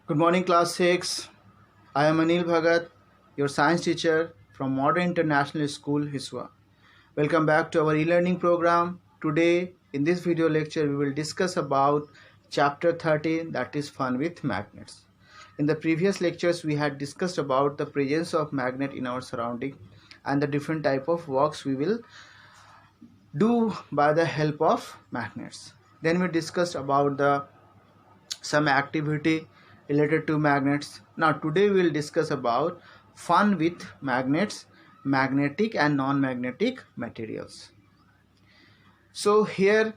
Good morning, class 6. I am Anil Bhagat, your science teacher from Modern International School, Hiswa. Welcome back to our e-learning program. Today, in this video lecture, we will discuss about chapter 13, that is fun with magnets. In the previous lectures, we had discussed about the presence of magnet in our surrounding and the different type of works we will do by the help of magnets. Then we discussed about the some activity related to magnets. Now today we will discuss about fun with magnets, magnetic and non-magnetic materials. So here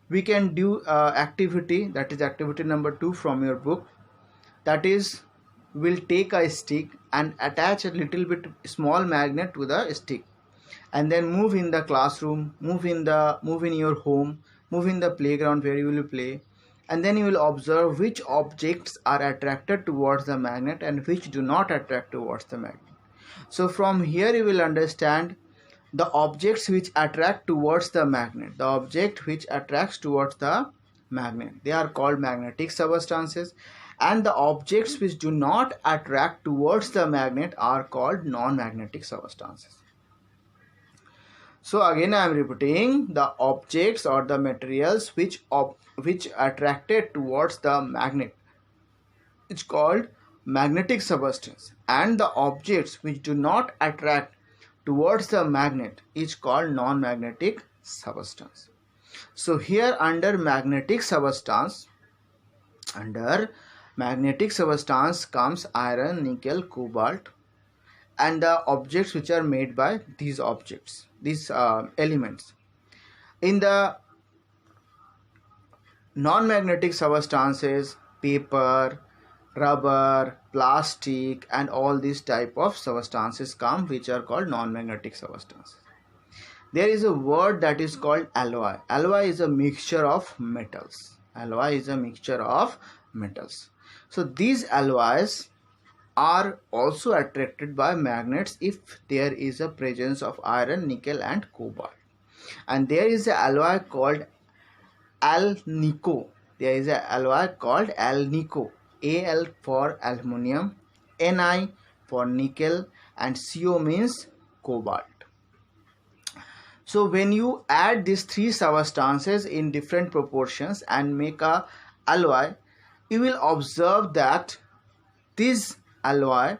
we can do activity, that is activity number 2 from your book. That is, we'll take a stick and attach a little bit small magnet to the stick and then move in the classroom, move in your home, move in the playground where you will play, and then you will observe which objects are attracted towards the magnet and which do not attract towards the magnet. So from here you will understand the objects which attract towards the magnet. The object which attracts towards the magnet, they are called magnetic substances, and the objects which do not attract towards the magnet are called non-magnetic substances. So again I am repeating, the objects or the materials which attracted towards the magnet, it's called magnetic substance, and the objects which do not attract towards the magnet is called non-magnetic substance. So here under magnetic substance comes iron, nickel, cobalt, and the objects which are made by these elements. In the non-magnetic substances, paper, rubber, plastic, and all these type of substances come, which are called non-magnetic substances. There is a word that is called alloy. Alloy is a mixture of metals. So these alloys are also attracted by magnets if there is a presence of iron, nickel, and cobalt. And there is an alloy called alnico. Al for aluminium, Ni for nickel, and Co means cobalt. So when you add these three substances in different proportions and make a alloy, you will observe that this alloy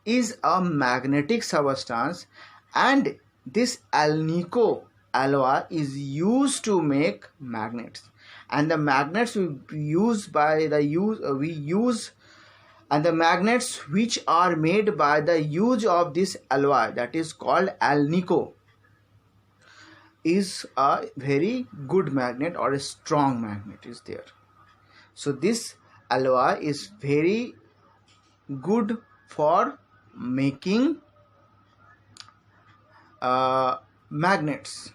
is a magnetic substance, and this alnico alloy is used to make magnets, and the magnets and the magnets which are made by the use of this alloy, that is called alnico, is a very good magnet or a strong magnet is there. So this alloy is very good for making magnets.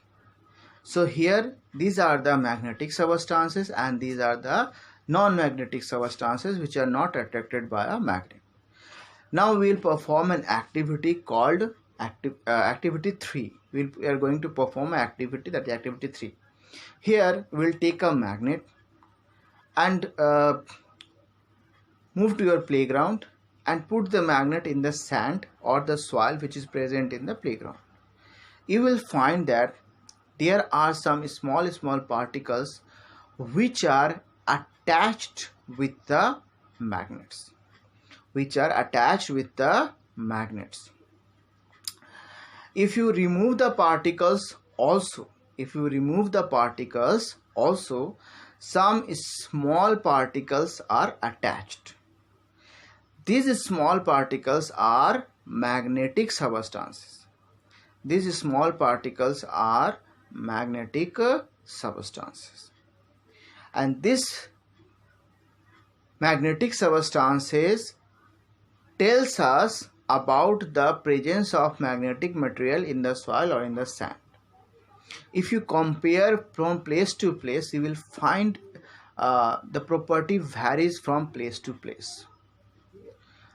So here these are the magnetic substances and these are the non-magnetic substances which are not attracted by a magnet. Now we will perform an activity called activity 3. We are going to perform an activity, that is activity 3. Here we will take a magnet and move to your playground and put the magnet in the sand or the soil which is present in the playground. You will find that there are some small particles which are attached with the magnets. If you remove the particles also, some small particles are attached. These small particles are magnetic substances. And this magnetic substances tells us about the presence of magnetic material in the soil or in the sand. If you compare from place to place, you will find the property varies from place to place.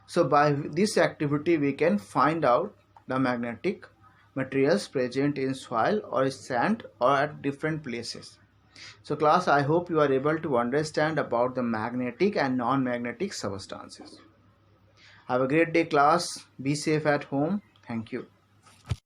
So by this activity we can find out the magnetic materials present in soil or sand or at different places. So class, I hope you are able to understand about the magnetic and non-magnetic substances. Have a great day class. Be safe at home. Thank you.